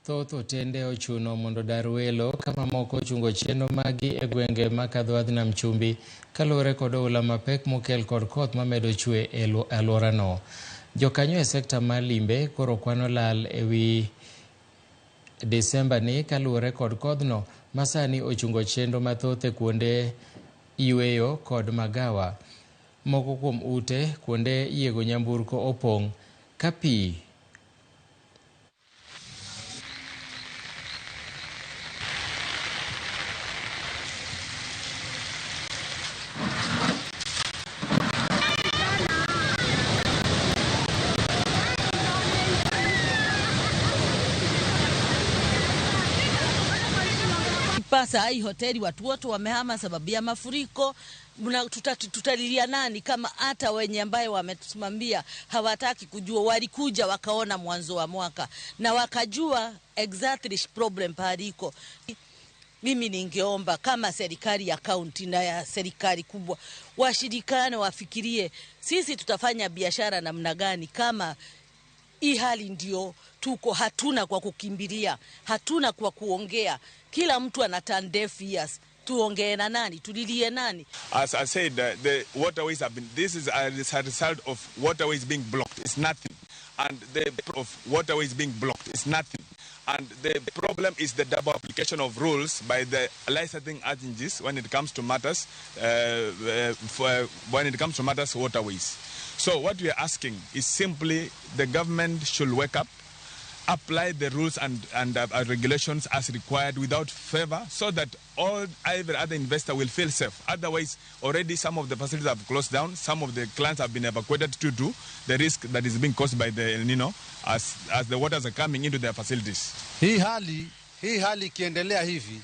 Thoth otende ochuno mondo dar welo kama moko chungo chenro magi e gwenge makadho adhna mchumbi kaluwore kod oula mapek mokel kod koth mamedo chwe e alworano. Jokanyo e sekta mar limbe koro kwano lal ewi Desemba ni kaluwore kod kodhno masani ochungo chenro mathoth e kuonde yweyo kod Magawa. Moko kuom ute kuonde yiego nyamburko opong' ka pi Pasa hii hoteli watu wote wamehama sababu ya mafuriko. Tutalilia nani kama hata wenye ambaye wametusimamia hawataki kujua? Walikuja wakaona mwanzo wa mwaka na wakajua exactly problem pariko. Mimi ningeomba kama serikali ya kaunti na ya serikali kubwa washirikane, wafikirie sisi tutafanya biashara namna gani kama hii hali ndio tuko, hatuna kwa kukimbilia, hatuna kwa kuongea, kila mtu ana turn deaf ears. Tuongee na nani? Tulilie nani? As I said, the waterways have been, this is a result of waterways being blocked. It's nothing. And the of waterways being blocked is nothing. And the problem is the double application of rules by the licensing agencies when it comes to matters, waterways. So what we are asking is simply the government should wake up, apply the rules and regulations as required without favor, so that every other investor will feel safe. Otherwise, already some of the facilities have closed down. Some of the clients have been evacuated due to the risk that is being caused by the El Nino as the waters are coming into their facilities. Hii hali kiendelea hivi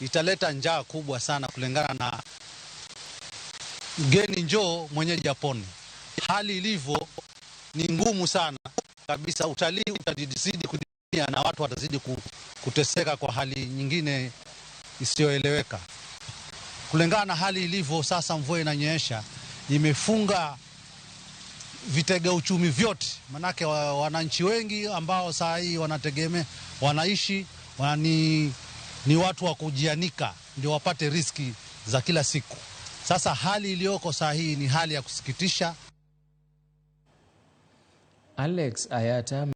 italeta njaa kubwa sana, kulingana na mgeni njoo mwenyeji apone. Hali ilivyo ni ngumu sana kabisa. Utalii utazidi kudia na watu watazidi kuteseka kwa hali nyingine isiyoeleweka. Kulingana na hali ilivyo sasa, mvua inanyesha, imefunga vitega uchumi vyote. Manake wananchi wengi ambao saa hii wanategemea wanaishi ni watu wa kujianika ndio wapate riski za kila siku. Sasa hali iliyoko saa hii ni hali ya kusikitisha. Alex Ayata